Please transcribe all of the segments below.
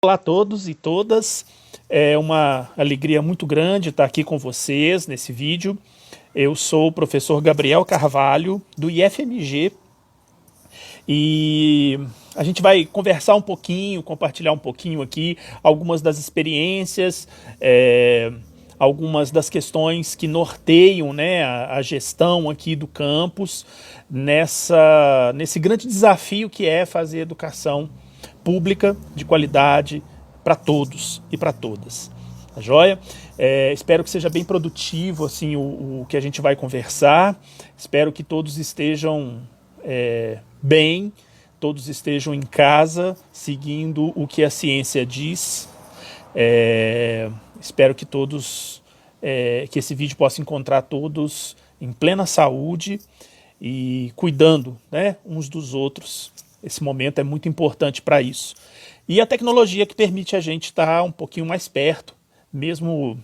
Olá a todos e todas, é uma alegria muito grande estar aqui com vocês nesse vídeo. Eu sou o professor Gabriel Carvalho, do IFMG, e a gente vai conversar um pouquinho, compartilhar um pouquinho aqui algumas das experiências, algumas das questões que norteiam, né, a gestão aqui do campus, nesse grande desafio que é fazer educação pública de qualidade para todos e para todas. Tá joia? Espero que seja bem produtivo assim, o que a gente vai conversar. Espero que todos estejam bem, todos estejam em casa, seguindo o que a ciência diz. Espero que todos, que esse vídeo possa encontrar todos em plena saúde e cuidando, né, uns dos outros. Esse momento é muito importante para isso. E a tecnologia que permite a gente estar um pouquinho mais perto, mesmo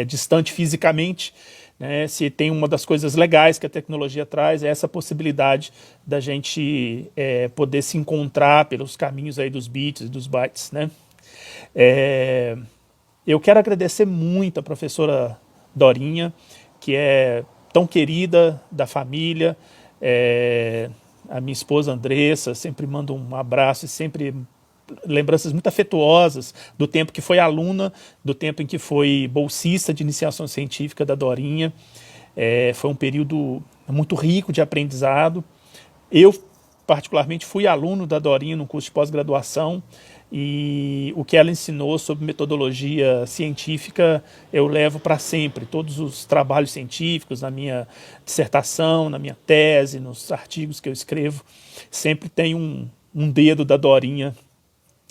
distante fisicamente, né? Se tem uma das coisas legais que a tecnologia traz, é essa possibilidade da gente poder se encontrar pelos caminhos aí dos bits e dos bytes, né? Eu quero agradecer muito a professora Dorinha, que é tão querida da família, a minha esposa Andressa, sempre manda um abraço e sempre lembranças muito afetuosas do tempo que foi aluna, do tempo em que foi bolsista de iniciação científica da Dorinha. Foi um período muito rico de aprendizado. Eu, particularmente, fui aluno da Dorinha no curso de pós-graduação e o que ela ensinou sobre metodologia científica eu levo para sempre. Todos os trabalhos científicos, na minha dissertação, na minha tese, nos artigos que eu escrevo, sempre tem um dedo da Dorinha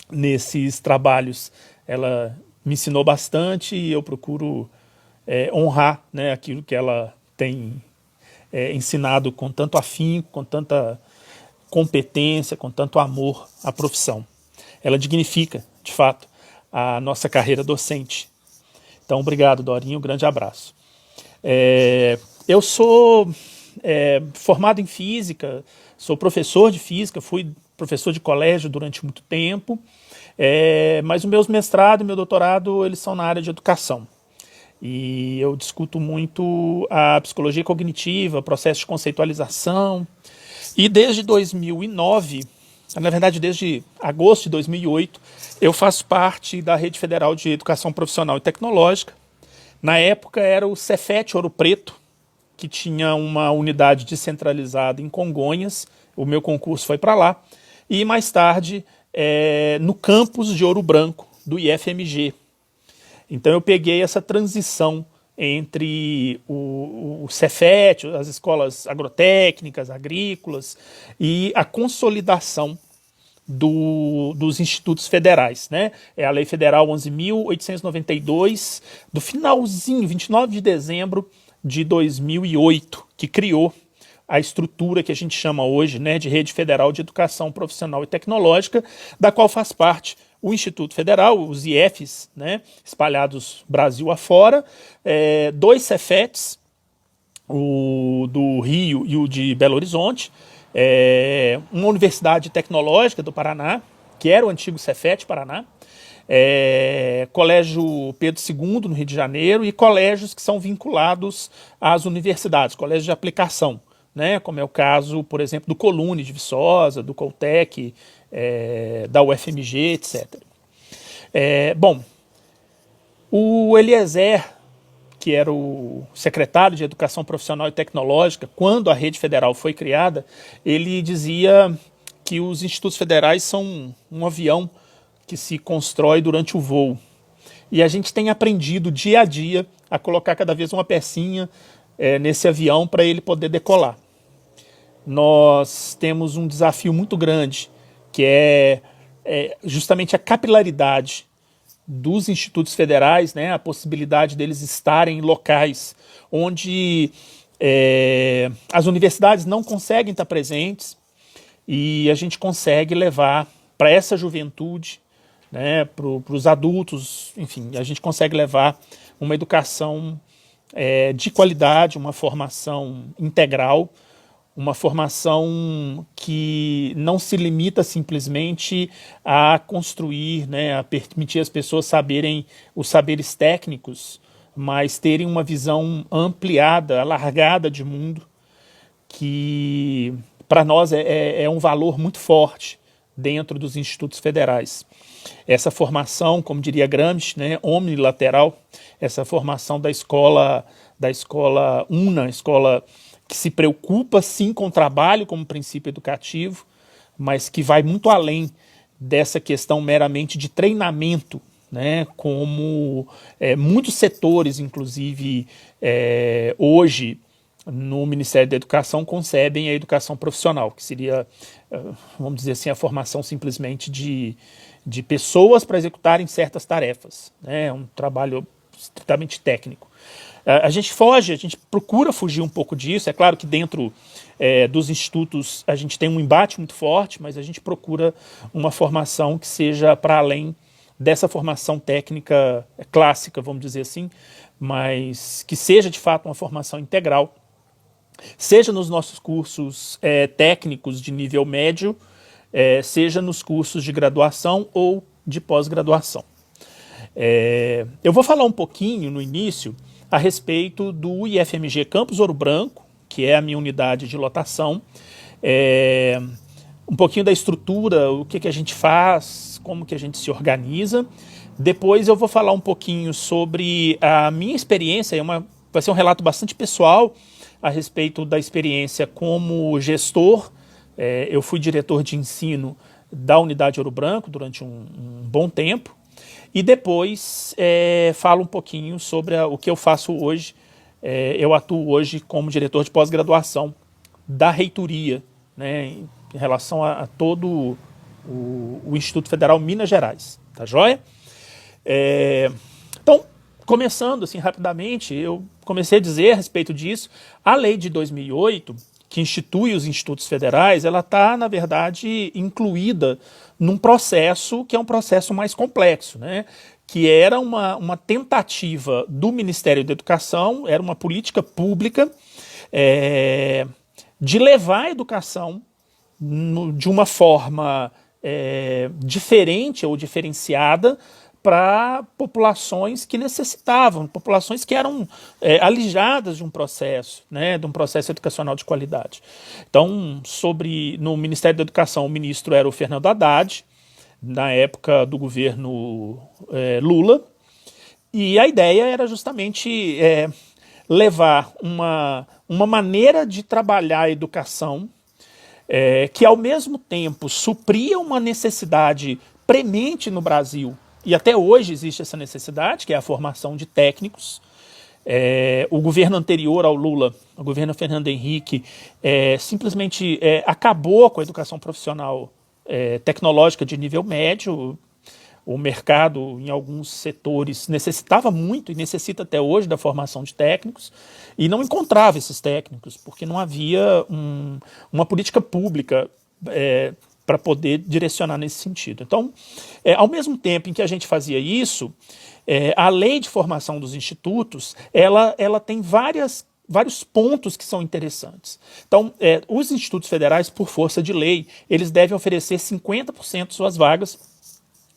nesses trabalhos. Ela me ensinou bastante e eu procuro honrar, né, aquilo que ela tem ensinado com tanto afinco, com tanta competência, com tanto amor à profissão. Ela dignifica, de fato, a nossa carreira docente. Então, obrigado, Dorinha, um grande abraço. Eu sou formado em física, sou professor de física, fui professor de colégio durante muito tempo, mas o meu mestrado e meu doutorado eles são na área de educação. E eu discuto muito a psicologia cognitiva, processo de conceitualização, e desde 2009, na verdade desde agosto de 2008, eu faço parte da Rede Federal de Educação Profissional e Tecnológica. Na época era o Cefet Ouro Preto, que tinha uma unidade descentralizada em Congonhas. O meu concurso foi para lá. E mais tarde, no campus de Ouro Branco, do IFMG. Então eu peguei essa transição entre o Cefet, as escolas agrotécnicas, agrícolas, e a consolidação dos institutos federais, né? É a Lei Federal 11.892, do finalzinho, 29 de dezembro de 2008, que criou a estrutura que a gente chama hoje, né, de Rede Federal de Educação Profissional e Tecnológica, da qual faz parte o Instituto Federal, os IFs, né, espalhados Brasil afora, dois Cefets, o do Rio e o de Belo Horizonte, uma universidade tecnológica do Paraná, que era o antigo Cefet Paraná, Colégio Pedro II, no Rio de Janeiro, e colégios que são vinculados às universidades, colégios de aplicação, né, como é o caso, por exemplo, do Colune de Viçosa, do Coltec, da UFMG, etc. Bom, o Eliezer, que era o secretário de Educação Profissional e Tecnológica, quando a Rede Federal foi criada, ele dizia que os institutos federais são um avião que se constrói durante o voo. E a gente tem aprendido dia a dia a colocar cada vez uma pecinha nesse avião para ele poder decolar. Nós temos um desafio muito grande, que é justamente a capilaridade dos institutos federais, né, a possibilidade deles estarem em locais onde as universidades não conseguem estar presentes e a gente consegue levar para essa juventude, né, para os adultos, enfim, a gente consegue levar uma educação de qualidade, uma formação integral, uma formação que não se limita simplesmente a construir, né, a permitir as pessoas saberem os saberes técnicos, mas terem uma visão ampliada, alargada de mundo, que para nós é um valor muito forte dentro dos institutos federais. Essa formação, como diria Gramsci, né, omnilateral, essa formação da escola UNA, escola que se preocupa sim com o trabalho como princípio educativo, mas que vai muito além dessa questão meramente de treinamento, né, como muitos setores, inclusive hoje, no Ministério da Educação, concebem a educação profissional, que seria, vamos dizer assim, a formação simplesmente de pessoas para executarem certas tarefas, né, um trabalho estritamente técnico. A gente procura fugir um pouco disso. É claro que dentro dos institutos a gente tem um embate muito forte, mas a gente procura uma formação que seja para além dessa formação técnica clássica, vamos dizer assim, mas que seja de fato uma formação integral, seja nos nossos cursos técnicos de nível médio, seja nos cursos de graduação ou de pós-graduação. Eu vou falar um pouquinho no início a respeito do IFMG Campus Ouro Branco, que é a minha unidade de lotação, um pouquinho da estrutura, o que a gente faz, como que a gente se organiza. Depois eu vou falar um pouquinho sobre a minha experiência, vai ser um relato bastante pessoal a respeito da experiência como gestor. Eu fui diretor de ensino da unidade Ouro Branco durante um bom tempo. E depois falo um pouquinho sobre o que eu faço hoje. Eu atuo hoje como diretor de pós-graduação da reitoria, né, em relação a todo o Instituto Federal Minas Gerais. Tá joia? Então, começando assim rapidamente, eu comecei a dizer a respeito disso. A lei de 2008, que institui os institutos federais, ela está, na verdade, incluída num processo que é um processo mais complexo, né? Que era uma tentativa do Ministério da Educação, era uma política pública de levar a educação de uma forma diferente ou diferenciada para populações que necessitavam, populações que eram alijadas de um processo, né, de um processo educacional de qualidade. Então, no Ministério da Educação, o ministro era o Fernando Haddad, na época do governo Lula, e a ideia era justamente levar uma maneira de trabalhar a educação que, ao mesmo tempo, supria uma necessidade premente no Brasil, e até hoje existe essa necessidade, que é a formação de técnicos. O governo anterior ao Lula, o governo Fernando Henrique, simplesmente acabou com a educação profissional tecnológica de nível médio. O mercado, em alguns setores, necessitava muito e necessita até hoje da formação de técnicos, e não encontrava esses técnicos, porque não havia uma política pública para poder direcionar nesse sentido. Então, ao mesmo tempo em que a gente fazia isso, a lei de formação dos institutos, ela tem vários pontos que são interessantes. Então, os institutos federais, por força de lei, eles devem oferecer 50% de suas vagas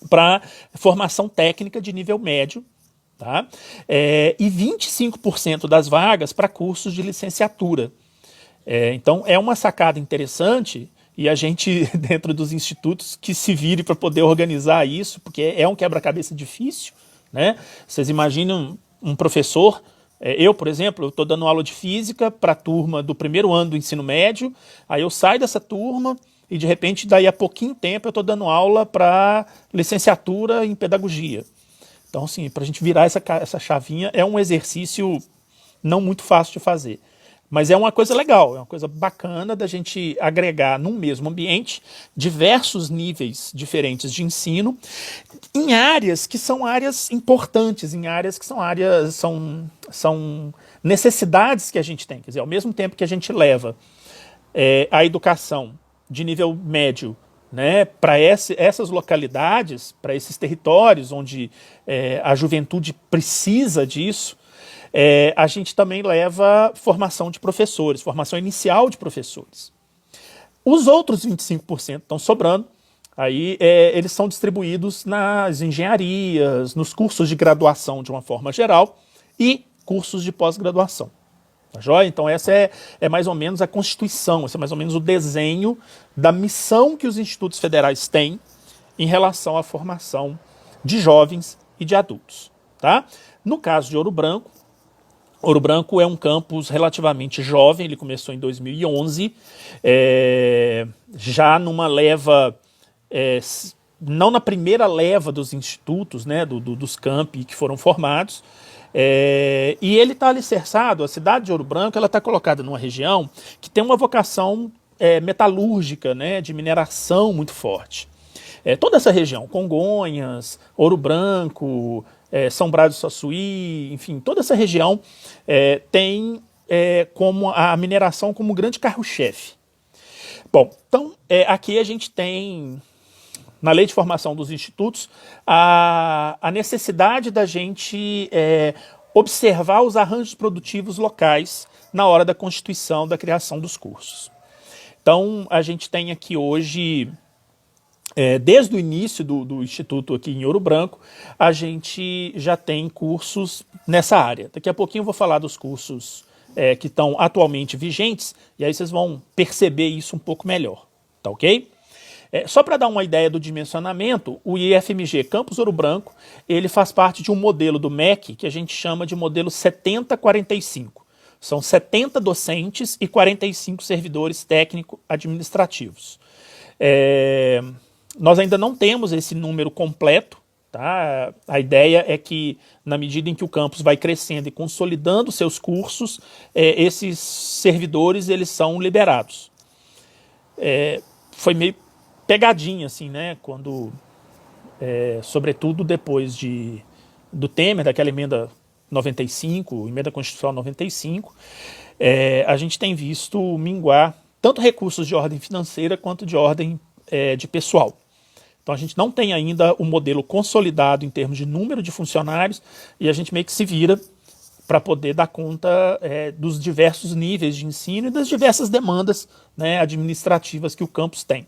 para formação técnica de nível médio, tá? E 25% das vagas para cursos de licenciatura. Então, é uma sacada interessante. E a gente, dentro dos institutos, que se vire para poder organizar isso, porque é um quebra-cabeça difícil, né? Vocês imaginam um professor, eu, por exemplo, eu estou dando aula de física para a turma do primeiro ano do ensino médio, aí eu saio dessa turma e, de repente, daí a pouquinho tempo eu estou dando aula para licenciatura em pedagogia. Então, assim, para a gente virar essa chavinha é um exercício não muito fácil de fazer. Mas é uma coisa legal, é uma coisa bacana da gente agregar num mesmo ambiente diversos níveis diferentes de ensino em áreas que são áreas importantes, em áreas que são necessidades que a gente tem. Quer dizer, ao mesmo tempo que a gente leva a educação de nível médio, né, para essas localidades, para esses territórios onde a juventude precisa disso, A gente também leva formação de professores, formação inicial de professores. Os outros 25% estão sobrando, aí eles são distribuídos nas engenharias, nos cursos de graduação de uma forma geral e cursos de pós-graduação. Tá joia? Então essa é mais ou menos a constituição, esse é mais ou menos o desenho da missão que os institutos federais têm em relação à formação de jovens e de adultos. Tá? No caso de Ouro Branco é um campus relativamente jovem, ele começou em 2011, já numa leva, não na primeira leva dos institutos, né, dos campi que foram formados, e ele está alicerçado, a cidade de Ouro Branco está colocada numa região que tem uma vocação metalúrgica, né, de mineração muito forte. Toda essa região, Congonhas, Ouro Branco, São Brás do Suaçuí, enfim, toda essa região tem como a mineração como grande carro-chefe. Bom, então aqui a gente tem, na lei de formação dos institutos, a necessidade da gente observar os arranjos produtivos locais na hora da constituição, da criação dos cursos. Então a gente tem aqui hoje, desde o início do Instituto aqui em Ouro Branco, a gente já tem cursos nessa área. Daqui a pouquinho eu vou falar dos cursos que estão atualmente vigentes, e aí vocês vão perceber isso um pouco melhor, tá ok? Só para dar uma ideia do dimensionamento, o IFMG Campus Ouro Branco, ele faz parte de um modelo do MEC que a gente chama de modelo 70-45. São 70 docentes e 45 servidores técnico-administrativos. Nós ainda não temos esse número completo, tá? A ideia é que, na medida em que o campus vai crescendo e consolidando seus cursos, esses servidores eles são liberados. Foi meio pegadinha, assim, né? Quando, sobretudo depois do Temer, daquela emenda 95, emenda constitucional 95, a gente tem visto minguar tanto recursos de ordem financeira quanto de ordem de pessoal. Então a gente não tem ainda um modelo consolidado em termos de número de funcionários e a gente meio que se vira para poder dar conta dos diversos níveis de ensino e das diversas demandas, né, administrativas que o campus tem.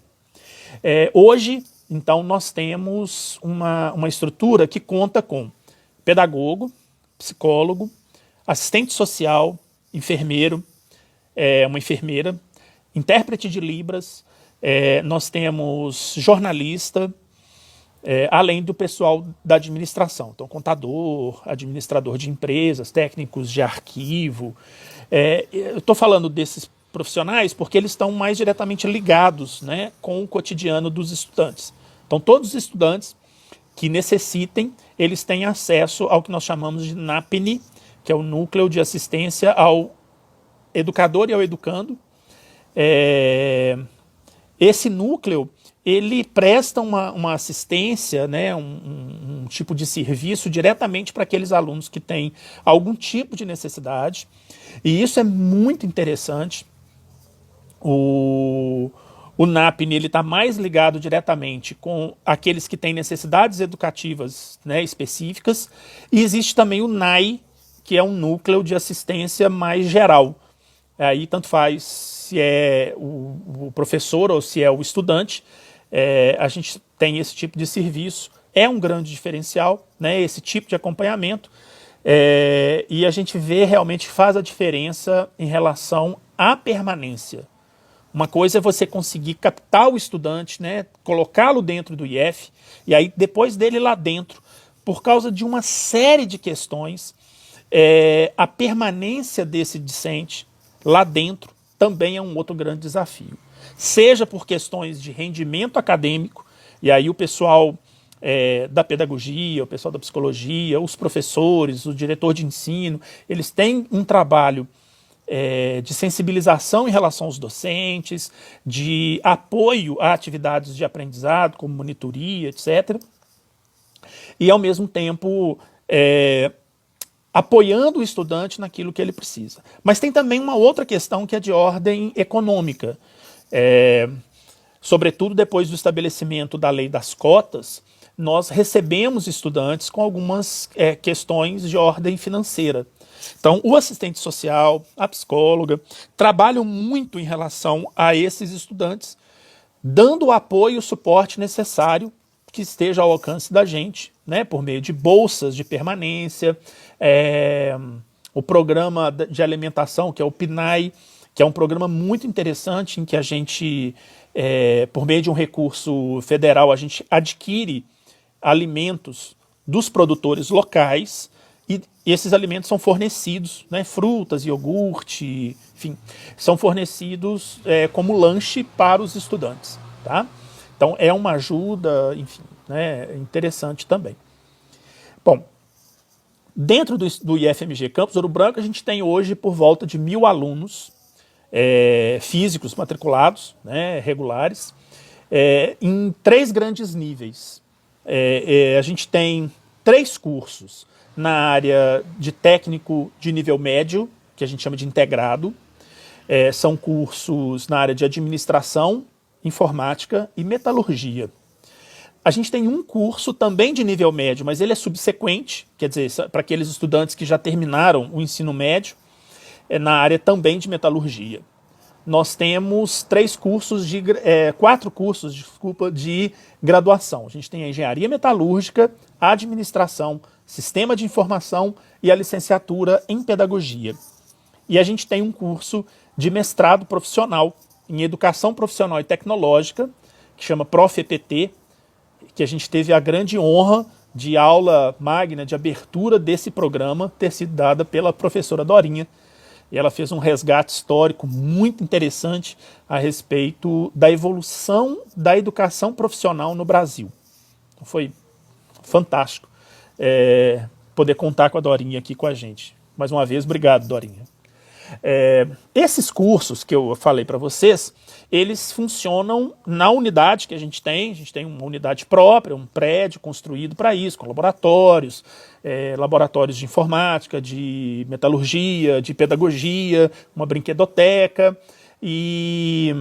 Hoje, então, nós temos uma estrutura que conta com pedagogo, psicólogo, assistente social, enfermeiro, uma enfermeira, intérprete de Libras, nós temos jornalista, além do pessoal da administração. Então, contador, administrador de empresas, técnicos de arquivo. Eu estou falando desses profissionais porque eles estão mais diretamente ligados, né, com o cotidiano dos estudantes. Então, todos os estudantes que necessitem, eles têm acesso ao que nós chamamos de NAPNE, que é o Núcleo de Assistência ao Educador e ao Educando. Esse núcleo, ele presta uma assistência, né, um tipo de serviço diretamente para aqueles alunos que têm algum tipo de necessidade. E isso é muito interessante. O NAPNE está mais ligado diretamente com aqueles que têm necessidades educativas, né, específicas. E existe também o NAI, que é um núcleo de assistência mais geral. Aí tanto faz se é o professor ou se é o estudante, a gente tem esse tipo de serviço. É um grande diferencial, né, esse tipo de acompanhamento, e a gente vê realmente faz a diferença em relação à permanência. Uma coisa é você conseguir captar o estudante, né, colocá-lo dentro do IF, e aí depois dele lá dentro, por causa de uma série de questões, a permanência desse discente lá dentro também é um outro grande desafio. Seja por questões de rendimento acadêmico, e aí o pessoal da pedagogia, o pessoal da psicologia, os professores, o diretor de ensino, eles têm um trabalho de sensibilização em relação aos docentes, de apoio a atividades de aprendizado, como monitoria, etc. E, ao mesmo tempo, apoiando o estudante naquilo que ele precisa. Mas tem também uma outra questão que é de ordem econômica. Sobretudo depois do estabelecimento da lei das cotas, nós recebemos estudantes com algumas questões de ordem financeira. Então, o assistente social, a psicóloga, trabalham muito em relação a esses estudantes, dando o apoio e o suporte necessário que esteja ao alcance da gente, né, por meio de bolsas de permanência, o programa de alimentação, que é o PNAE, que é um programa muito interessante em que a gente, por meio de um recurso federal, a gente adquire alimentos dos produtores locais e esses alimentos são fornecidos, né, frutas, iogurte, enfim, são fornecidos como lanche para os estudantes, tá? Então é uma ajuda, enfim, né, interessante também. Bom, dentro do IFMG Campus Ouro Branco a gente tem hoje por volta de 1.000 alunos físicos matriculados, né, regulares, em 3 grandes níveis. A gente tem 3 cursos na área de técnico de nível médio, que a gente chama de integrado. São cursos na área de administração, informática e metalurgia. A gente tem um curso também de nível médio, mas ele é subsequente, quer dizer, para aqueles estudantes que já terminaram o ensino médio, na área também de metalurgia. Nós temos 4 cursos, de graduação. A gente tem a engenharia metalúrgica, a administração, sistema de informação e a licenciatura em pedagogia. E a gente tem um curso de mestrado profissional em educação profissional e tecnológica, que chama Prof-EPT, que a gente teve a grande honra de aula magna de abertura desse programa ter sido dada pela professora Dorinha. E ela fez um resgate histórico muito interessante a respeito da evolução da educação profissional no Brasil. Então foi fantástico poder contar com a Dorinha aqui com a gente. Mais uma vez, obrigado, Dorinha. Esses cursos que eu falei para vocês, eles funcionam na unidade que a gente tem uma unidade própria, um prédio construído para isso, com laboratórios, laboratórios de informática, de metalurgia, de pedagogia, uma brinquedoteca, e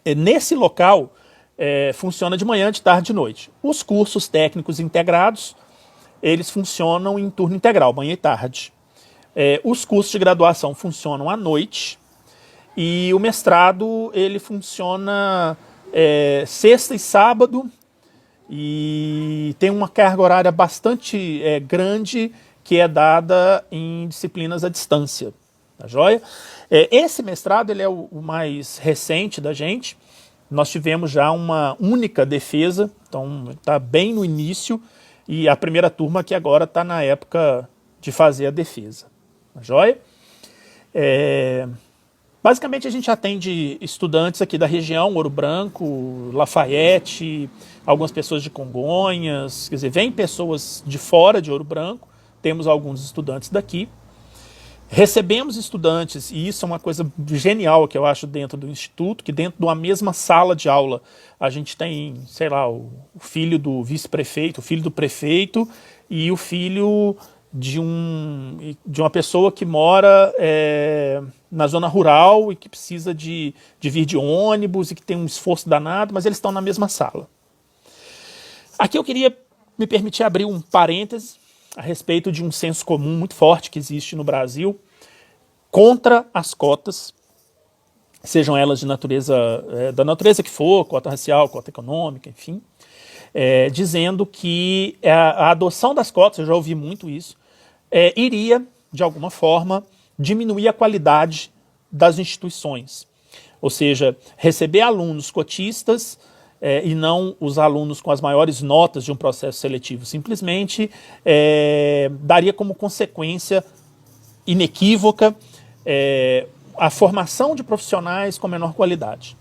nesse local funciona de manhã, de tarde e de noite. Os cursos técnicos integrados, eles funcionam em turno integral, manhã e tarde. Os cursos de graduação funcionam à noite e o mestrado ele funciona sexta e sábado e tem uma carga horária bastante grande que é dada em disciplinas à distância, tá joia? Esse mestrado ele é o mais recente da gente. Nós tivemos já uma única defesa, então está bem no início e a primeira turma que agora está na época de fazer a defesa. Joia? Basicamente a gente atende estudantes aqui da região, Ouro Branco, Lafayette, algumas pessoas de Congonhas, quer dizer, vem pessoas de fora de Ouro Branco, temos alguns estudantes daqui. Recebemos estudantes, e isso é uma coisa genial que eu acho dentro do Instituto, que dentro de uma mesma sala de aula a gente tem, sei lá, o filho do vice-prefeito, o filho do prefeito e o filho de uma pessoa que mora na zona rural e que precisa de vir de ônibus e que tem um esforço danado, mas eles estão na mesma sala. Aqui eu queria me permitir abrir um parêntese a respeito de um senso comum muito forte que existe no Brasil contra as cotas, sejam elas de natureza, da natureza que for, cota racial, cota econômica, enfim, dizendo que a adoção das cotas, eu já ouvi muito isso, iria, de alguma forma, diminuir a qualidade das instituições. Ou seja, receber alunos cotistas e não os alunos com as maiores notas de um processo seletivo, simplesmente daria como consequência inequívoca a formação de profissionais com menor qualidade.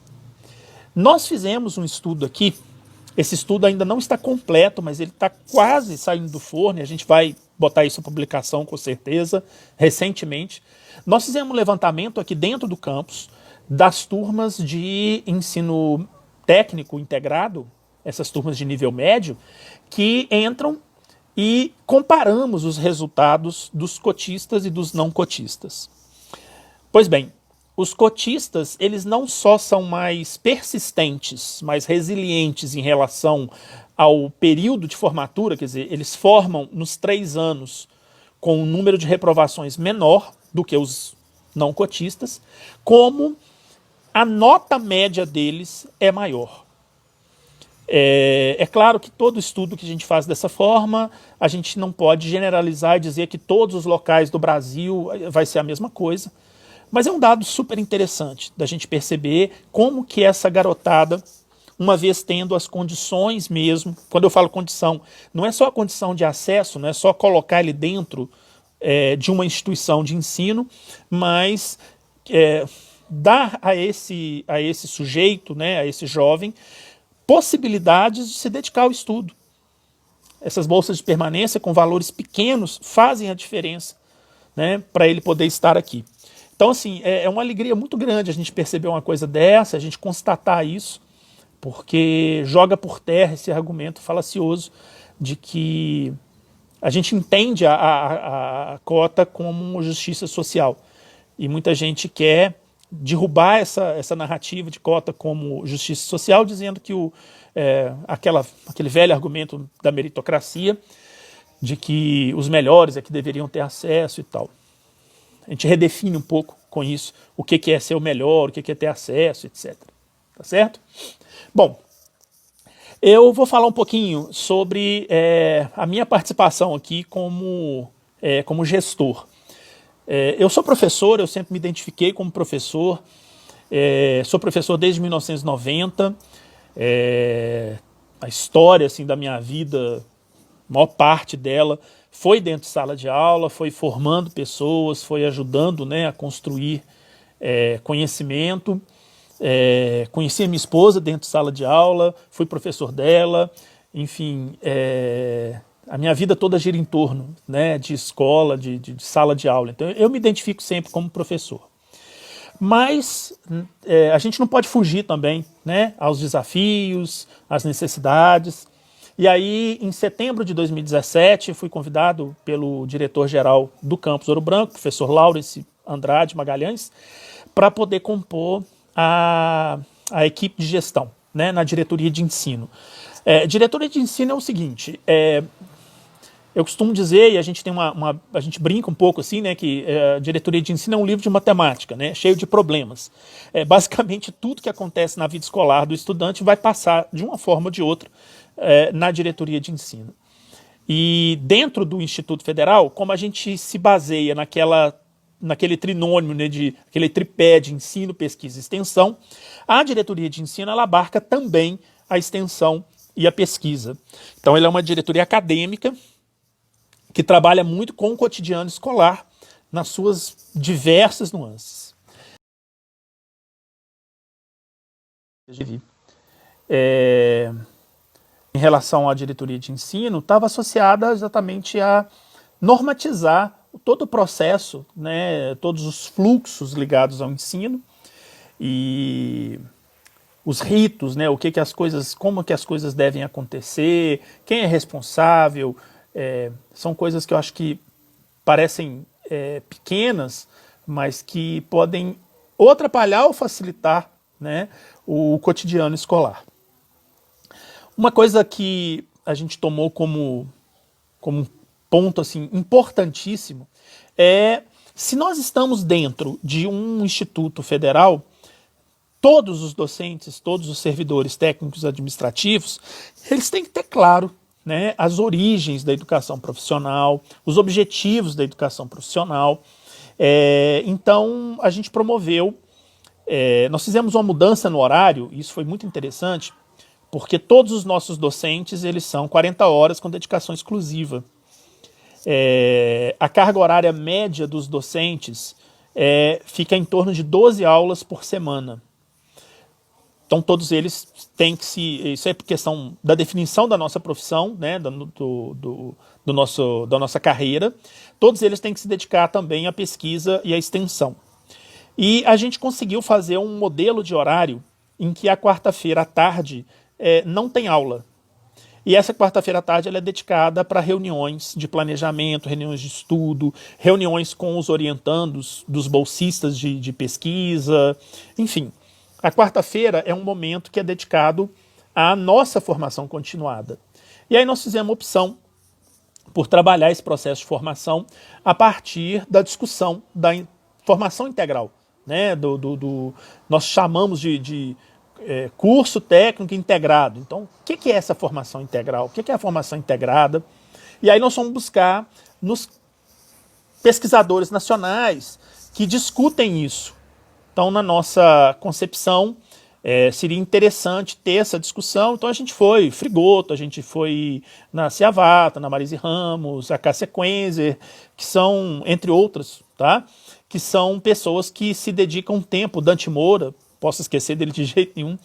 Nós fizemos um estudo aqui. Esse estudo ainda não está completo, mas ele está quase saindo do forno e a gente vai botar isso em publicação com certeza, recentemente. Nós fizemos um levantamento aqui dentro do campus das turmas de ensino técnico integrado, essas turmas de nível médio, que entram e comparamos os resultados dos cotistas e dos não cotistas. Pois bem, os cotistas, eles não só são mais persistentes, mais resilientes em relação ao período de formatura, quer dizer, eles formam nos 3 anos com um número de reprovações menor do que os não cotistas, como a nota média deles é maior. É claro que todo estudo que a gente faz dessa forma, a gente não pode generalizar e dizer que todos os locais do Brasil vai ser a mesma coisa, mas é um dado super interessante da gente perceber como que essa garotada, uma vez tendo as condições mesmo, quando eu falo condição, não é só a condição de acesso, não é só colocar ele dentro de uma instituição de ensino, mas dar a esse sujeito, né, a esse jovem, possibilidades de se dedicar ao estudo. Essas bolsas de permanência com valores pequenos fazem a diferença, né, para ele poder estar aqui. Então, assim, é uma alegria muito grande a gente perceber uma coisa dessa, a gente constatar isso, porque joga por terra esse argumento falacioso de que a gente entende a cota como justiça social. E muita gente quer derrubar essa narrativa de cota como justiça social, dizendo que aquele velho argumento da meritocracia, de que os melhores é que deveriam ter acesso e tal. A gente redefine um pouco com isso o que é ser o melhor, o que é ter acesso, etc. Tá certo? Bom, eu vou falar um pouquinho sobre a minha participação aqui como gestor. Eu sou professor, eu sempre me identifiquei como professor, sou professor desde 1990, a história assim, da minha vida, a maior parte dela foi dentro de sala de aula, foi formando pessoas, foi ajudando, né, a construir conhecimento. Conheci a minha esposa dentro de sala de aula, fui professor dela, enfim, a minha vida toda gira em torno, né, de escola, de sala de aula. Então eu me identifico sempre como professor. Mas a gente não pode fugir também, né, aos desafios, às necessidades. E aí, em setembro de 2017, fui convidado pelo diretor-geral do Campus Ouro Branco, professor Laurence Andrade Magalhães, para poder compor a equipe de gestão, né, na diretoria de ensino. Diretoria de ensino é o seguinte, eu costumo dizer, e a gente tem a gente brinca um pouco assim, né, que a diretoria de ensino é um livro de matemática, né, cheio de problemas. Basicamente tudo que acontece na vida escolar do estudante vai passar de uma forma ou de outra na diretoria de ensino. E dentro do Instituto Federal, como a gente se baseia naquele trinônimo, né, aquele tripé de ensino, pesquisa e extensão, a diretoria de ensino ela abarca também a extensão e a pesquisa. Então ela é uma diretoria acadêmica que trabalha muito com o cotidiano escolar nas suas diversas nuances. Em relação à diretoria de ensino, estava associada exatamente a normatizar todo o processo, né, todos os fluxos ligados ao ensino e os ritos, né, como que as coisas devem acontecer, quem é responsável. São coisas que eu acho que parecem pequenas, mas que podem ou atrapalhar ou facilitar, né, o cotidiano escolar. Uma coisa que a gente tomou como um ponto assim, importantíssimo se nós estamos dentro de um instituto federal, todos os docentes, todos os servidores técnicos administrativos, eles têm que ter claro, né, as origens da educação profissional, os objetivos da educação profissional. Então, a gente promoveu, nós fizemos uma mudança no horário, e isso foi muito interessante, porque todos os nossos docentes, eles são 40 horas com dedicação exclusiva. A carga horária média dos docentes fica em torno de 12 aulas por semana. Então todos eles têm que isso é por questão da definição da nossa profissão, né, da nossa carreira, todos eles têm que se dedicar também à pesquisa e à extensão. E a gente conseguiu fazer um modelo de horário em que a quarta-feira à tarde não tem aula. E essa quarta-feira à tarde ela é dedicada para reuniões de planejamento, reuniões de estudo, reuniões com os orientandos dos bolsistas de pesquisa, enfim. A quarta-feira é um momento que é dedicado à nossa formação continuada. E aí nós fizemos a opção por trabalhar esse processo de formação a partir da discussão da formação integral, né? Nós chamamos de curso técnico integrado. Então, o que é essa formação integral? O que é a formação integrada? E aí nós vamos buscar nos pesquisadores nacionais que discutem isso. Então, na nossa concepção, seria interessante ter essa discussão. Então a gente foi Frigoto, a gente foi na Ciavata, na Marise Ramos, a Cássia Quenzer, que são, entre outras, tá? Que são pessoas que se dedicam tempo, Dante Moura, posso esquecer dele de jeito nenhum,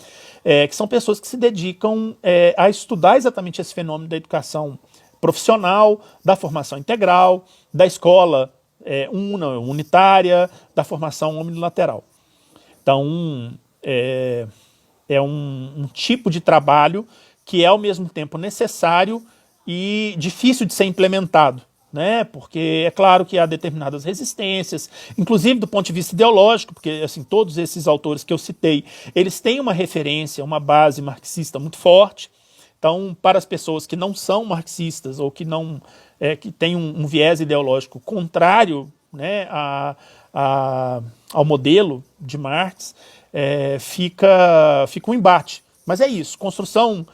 que são pessoas que se dedicam a estudar exatamente esse fenômeno da educação profissional, da formação integral, da escola unitária, da formação omnilateral. Então, é um tipo de trabalho que é ao mesmo tempo necessário e difícil de ser implementado, né? Porque é claro que há determinadas resistências, inclusive do ponto de vista ideológico, porque assim, todos esses autores que eu citei, eles têm uma referência, uma base marxista muito forte. Então, para as pessoas que não são marxistas ou que não que têm um viés ideológico contrário, né, ao modelo de Marx, fica um embate. Mas é isso, construção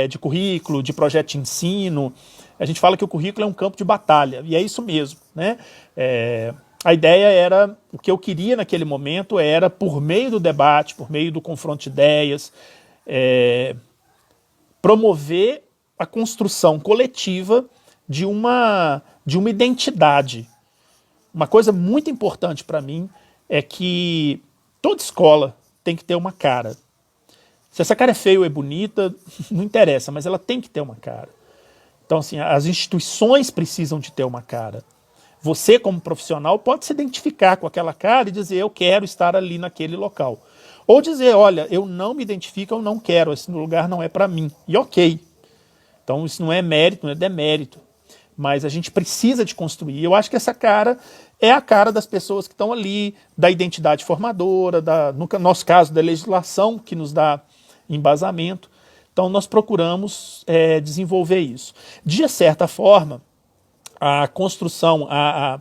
de currículo, de projeto de ensino. A gente fala que o currículo é um campo de batalha, e é isso mesmo, né? A ideia era, o que eu queria naquele momento era, por meio do debate, por meio do confronto de ideias, promover a construção coletiva de uma identidade. Uma coisa muito importante para mim é que toda escola tem que ter uma cara. Se essa cara é feia ou é bonita, não interessa, mas ela tem que ter uma cara. Então, assim, as instituições precisam de ter uma cara. Você, como profissional, pode se identificar com aquela cara e dizer, eu quero estar ali naquele local. Ou dizer, olha, eu não me identifico, eu não quero, esse lugar não é para mim. E ok. Então, isso não é mérito, não é demérito. Mas a gente precisa de construir. Eu acho que essa cara é a cara das pessoas que estão ali, da identidade formadora, no nosso caso, da legislação que nos dá embasamento. Então, nós procuramos desenvolver isso. De certa forma, a construção, a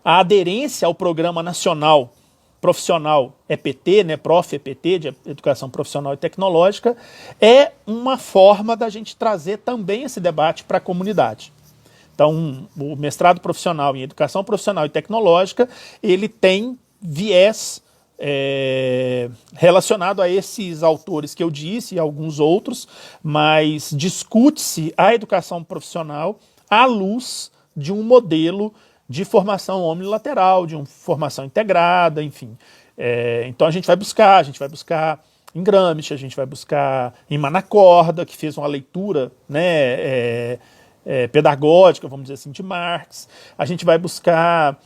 aderência ao Programa Nacional Profissional EPT, né, Prof-EPT, de Educação Profissional e Tecnológica, é uma forma da gente trazer também esse debate para a comunidade. Então, o mestrado profissional em Educação Profissional e Tecnológica, ele tem viés relacionado a esses autores que eu disse e alguns outros, mas discute-se a educação profissional à luz de um modelo de formação omnilateral, de uma formação integrada, enfim. Então a gente vai buscar em Gramsci, a gente vai buscar em Manacorda, que fez uma leitura, né, pedagógica, vamos dizer assim, de Marx. A gente vai buscar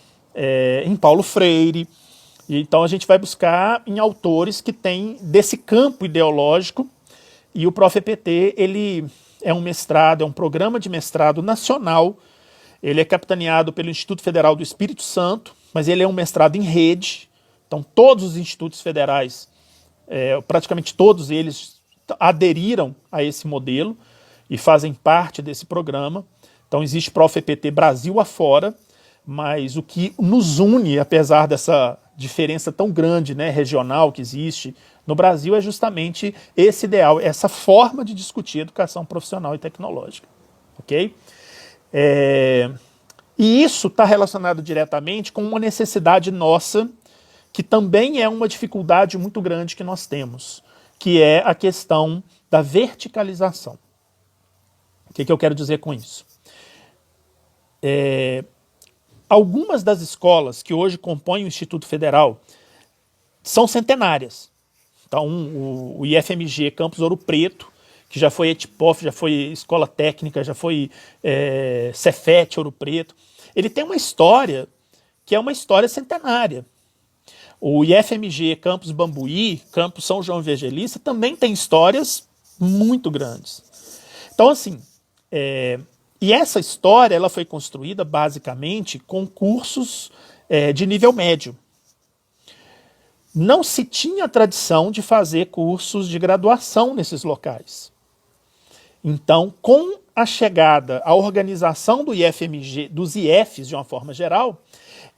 em Paulo Freire. Então a gente vai buscar em autores que têm desse campo ideológico, e o Prof-EPT, ele é um mestrado, é um programa de mestrado nacional. Ele é capitaneado pelo Instituto Federal do Espírito Santo, mas ele é um mestrado em rede. Então todos os institutos federais, praticamente todos eles aderiram a esse modelo e fazem parte desse programa. Então existe Prof-EPT Brasil afora, mas o que nos une, apesar dessa diferença tão grande, né, regional que existe no Brasil, é justamente esse ideal, essa forma de discutir educação profissional e tecnológica. Ok? E isso está relacionado diretamente com uma necessidade nossa, que também é uma dificuldade muito grande que nós temos, que é a questão da verticalização. O que eu quero dizer com isso? Algumas das escolas que hoje compõem o Instituto Federal são centenárias. Então, o IFMG Campus Ouro Preto, que já foi ETPOF, já foi Escola Técnica, já foi Cefet Ouro Preto, ele tem uma história que é uma história centenária. O IFMG Campus Bambuí, Campus São João Evangelista, também tem histórias muito grandes. Então, assim, e essa história ela foi construída basicamente com cursos de nível médio. Não se tinha tradição de fazer cursos de graduação nesses locais. Então, com a chegada, a organização do IFMG, dos IFs de uma forma geral,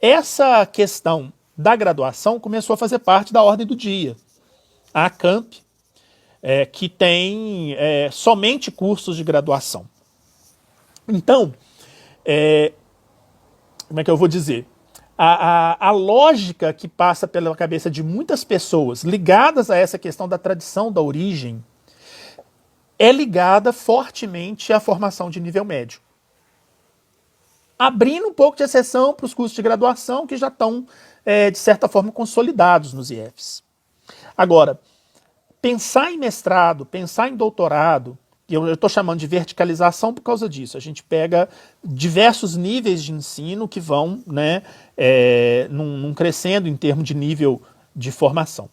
essa questão da graduação começou a fazer parte da ordem do dia. A ACAMP, que tem somente cursos de graduação. Então, como é que eu vou dizer? A lógica que passa pela cabeça de muitas pessoas ligadas a essa questão da tradição, da origem, é ligada fortemente à formação de nível médio. Abrindo um pouco de exceção para os cursos de graduação que já estão, de certa forma, consolidados nos IFs. Agora, pensar em mestrado, pensar em doutorado, e eu estou chamando de verticalização por causa disso. A gente pega diversos níveis de ensino que vão, né, num crescendo em termos de nível de formação.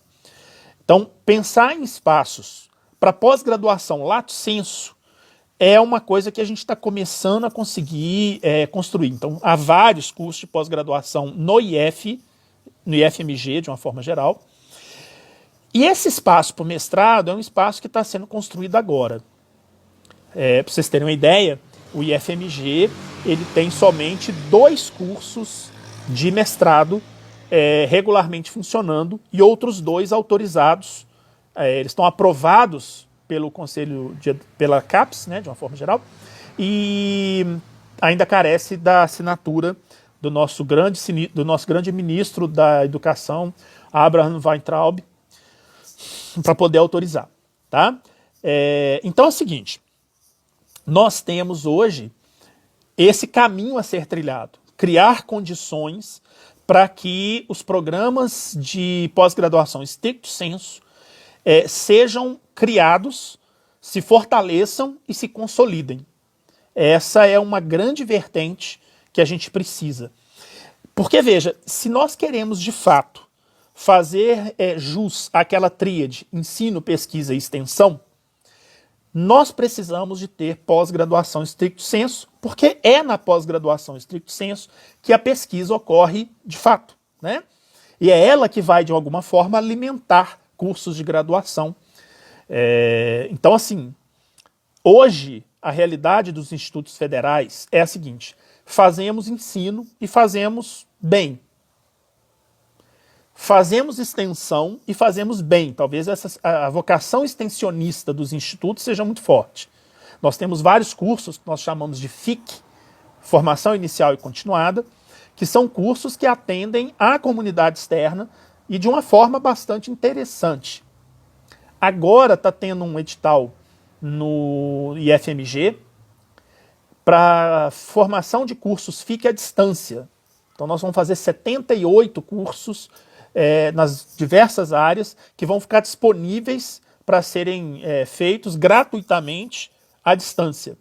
Então, pensar em espaços para pós-graduação lato sensu é uma coisa que a gente está começando a conseguir construir. Então, há vários cursos de pós-graduação no IF, no IFMG, de uma forma geral. E esse espaço para o mestrado é um espaço que está sendo construído agora. Para vocês terem uma ideia, o IFMG ele tem somente 2 cursos de mestrado regularmente funcionando e outros 2 autorizados. Eles estão aprovados pelo Conselho, pela CAPES, né, de uma forma geral, e ainda carece da assinatura do nosso grande ministro da Educação, Abraham Weintraub, para poder autorizar. Tá? Então é o seguinte, nós temos hoje esse caminho a ser trilhado, criar condições para que os programas de pós-graduação stricto sensu sejam criados, se fortaleçam e se consolidem. Essa é uma grande vertente que a gente precisa. Porque, veja, se nós queremos de fato fazer jus àquela tríade ensino, pesquisa e extensão, nós precisamos de ter pós-graduação stricto sensu, porque é na pós-graduação stricto sensu que a pesquisa ocorre de fato, né? E é ela que vai, de alguma forma, alimentar cursos de graduação. Então, assim, hoje a realidade dos institutos federais é a seguinte: fazemos ensino e fazemos bem. Fazemos extensão e fazemos bem. Talvez a vocação extensionista dos institutos seja muito forte. Nós temos vários cursos que nós chamamos de FIC, Formação Inicial e Continuada, que são cursos que atendem à comunidade externa e de uma forma bastante interessante. Agora está tendo um edital no IFMG para formação de cursos FIC à distância. Então nós vamos fazer 78 cursos nas diversas áreas que vão ficar disponíveis para serem feitos gratuitamente à distância.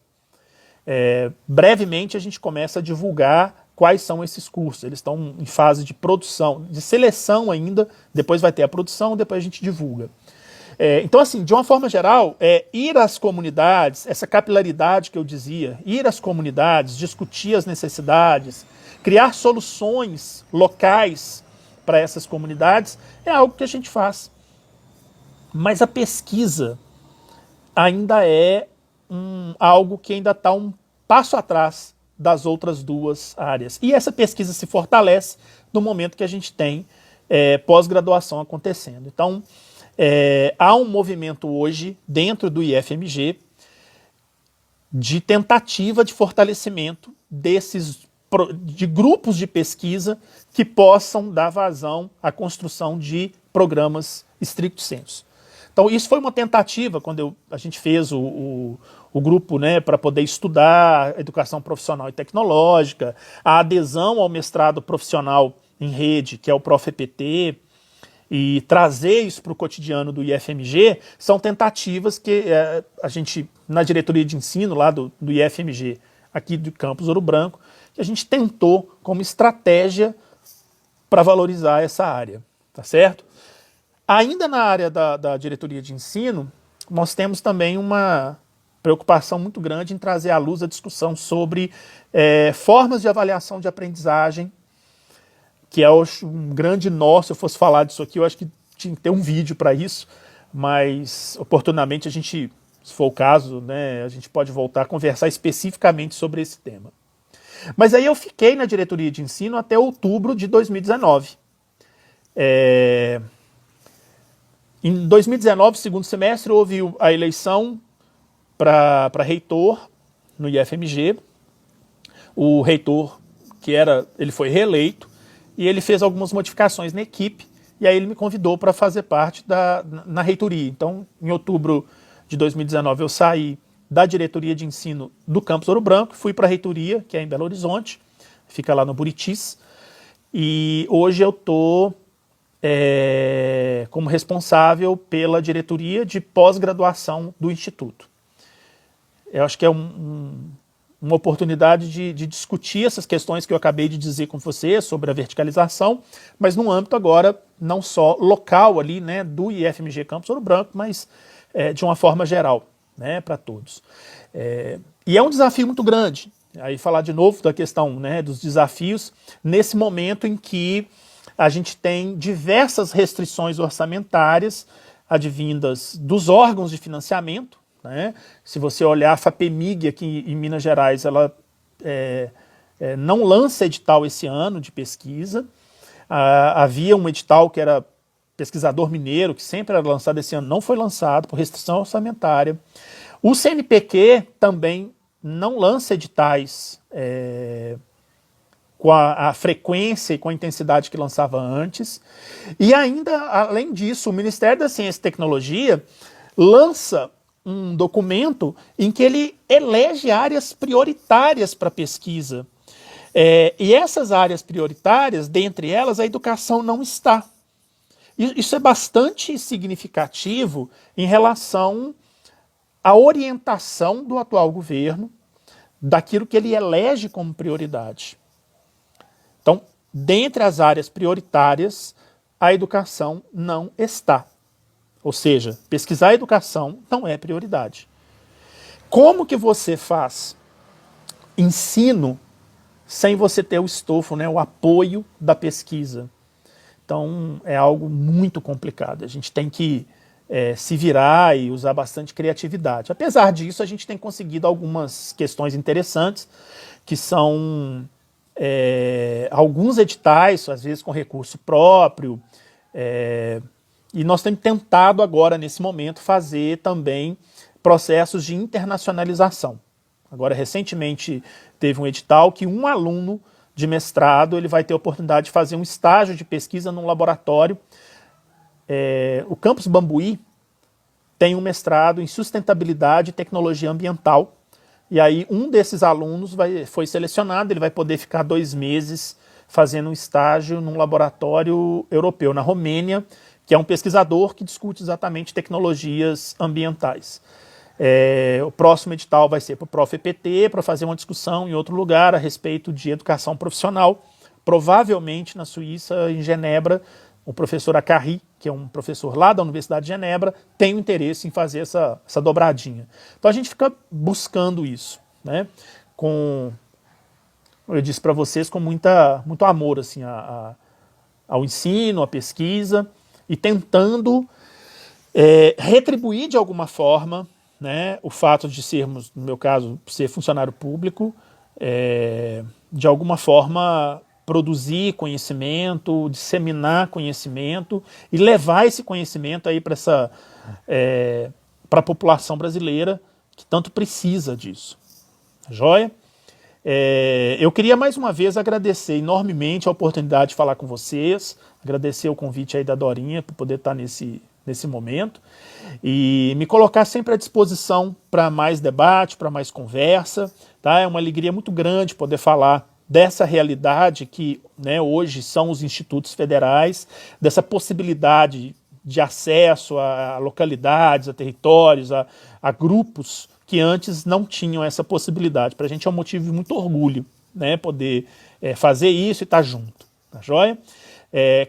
Brevemente a gente começa a divulgar quais são esses cursos. Eles estão em fase de produção, de seleção ainda, depois vai ter a produção, depois a gente divulga. Então, assim, de uma forma geral, ir às comunidades, essa capilaridade que eu dizia, ir às comunidades, discutir as necessidades, criar soluções locais para essas comunidades, é algo que a gente faz. Mas a pesquisa ainda é algo que ainda está um passo atrás das outras 2 áreas. E essa pesquisa se fortalece no momento que a gente tem pós-graduação acontecendo. Então, há um movimento hoje dentro do IFMG de tentativa de fortalecimento de grupos de pesquisa que possam dar vazão à construção de programas stricto sensu. Então isso foi uma tentativa quando a gente fez o grupo, né, para poder estudar educação profissional e tecnológica, a adesão ao mestrado profissional em rede, que é o ProfEPT, e trazer isso para o cotidiano do IFMG, são tentativas que a gente, na diretoria de ensino lá do IFMG, aqui do campus Ouro Branco, que a gente tentou como estratégia para valorizar essa área, tá certo? Ainda na área da diretoria de ensino, nós temos também uma preocupação muito grande em trazer à luz a discussão sobre formas de avaliação de aprendizagem, que é um grande nó. Se eu fosse falar disso aqui, eu acho que tinha que ter um vídeo para isso, mas oportunamente a gente Se for o caso, né, a gente pode voltar a conversar especificamente sobre esse tema. Mas aí eu fiquei na diretoria de ensino até outubro de 2019. Em 2019, segundo semestre, houve a eleição para reitor no IFMG. O reitor, ele foi reeleito e ele fez algumas modificações na equipe, e aí ele me convidou para fazer parte na reitoria. Então, em outubro de 2019, eu saí da diretoria de ensino do campus Ouro Branco, fui para a reitoria, que é em Belo Horizonte, fica lá no Buritis, e hoje eu estou como responsável pela diretoria de pós-graduação do Instituto. Eu acho que é uma oportunidade de discutir essas questões que eu acabei de dizer com você sobre a verticalização, mas num âmbito agora não só local ali, né, do IFMG Campus Ouro Branco, mas de uma forma geral, né, para todos. E é um desafio muito grande. Aí falar de novo da questão, né, dos desafios nesse momento em que a gente tem diversas restrições orçamentárias advindas dos órgãos de financiamento, né? Se você olhar a FAPEMIG aqui em Minas Gerais, ela não lança edital esse ano de pesquisa. Havia um edital que era pesquisador mineiro, que sempre era lançado esse ano, não foi lançado por restrição orçamentária. O CNPq também não lança editais com a frequência e com a intensidade que lançava antes. E ainda, além disso, o Ministério da Ciência e Tecnologia lança um documento em que ele elege áreas prioritárias para pesquisa. E essas áreas prioritárias, dentre elas, a educação não está. Isso é bastante significativo em relação à orientação do atual governo daquilo que ele elege como prioridade. Então, dentre as áreas prioritárias, a educação não está. Ou seja, pesquisar a educação não é prioridade. Como que você faz ensino sem você ter o estofo, né, o apoio da pesquisa? Então, é algo muito complicado. A gente tem que se virar e usar bastante criatividade. Apesar disso, a gente tem conseguido algumas questões interessantes, que são alguns editais, às vezes com recurso próprio, e nós temos tentado agora, nesse momento, fazer também processos de internacionalização. Agora, recentemente, teve um edital que um aluno de mestrado ele vai ter a oportunidade de fazer um estágio de pesquisa num laboratório. O Campus Bambuí tem um mestrado em sustentabilidade e tecnologia ambiental. E aí um desses alunos foi selecionado, ele vai poder ficar 2 meses fazendo um estágio num laboratório europeu, na Romênia, que é um pesquisador que discute exatamente tecnologias ambientais. O próximo edital vai ser para o ProfEPT, para fazer uma discussão em outro lugar a respeito de educação profissional, provavelmente na Suíça, em Genebra. O professor Acarri, que é um professor lá da Universidade de Genebra, tem o interesse em fazer essa dobradinha. Então a gente fica buscando isso, né? Eu disse para vocês, com muito amor assim, ao ensino, à pesquisa, e tentando retribuir de alguma forma, né, o fato de sermos, no meu caso, ser funcionário público, de alguma forma produzir conhecimento, disseminar conhecimento e levar esse conhecimento aí para a população brasileira que tanto precisa disso. Joia? Eu queria mais uma vez agradecer enormemente a oportunidade de falar com vocês, agradecer o convite aí da Dorinha para poder estar nesse momento e me colocar sempre à disposição para mais debate, para mais conversa. Tá? É uma alegria muito grande poder falar dessa realidade que, né, hoje são os institutos federais, dessa possibilidade de acesso a localidades, a territórios, a grupos que antes não tinham essa possibilidade. Para a gente é um motivo de muito orgulho, né, poder fazer isso e estar junto. Tá joia?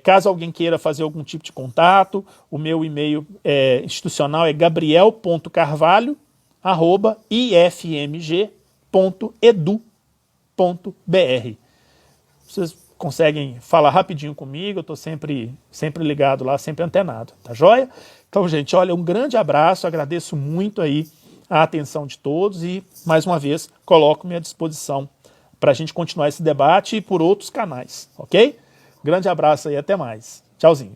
Caso alguém queira fazer algum tipo de contato, o meu e-mail institucional é gabriel.carvalho@ifmg.edu.br. Vocês conseguem falar rapidinho comigo, eu estou sempre ligado lá, sempre antenado, tá joia? Então, gente, olha, um grande abraço, agradeço muito aí a atenção de todos e, mais uma vez, coloco-me à disposição para a gente continuar esse debate e por outros canais, ok? Grande abraço e até mais. Tchauzinho.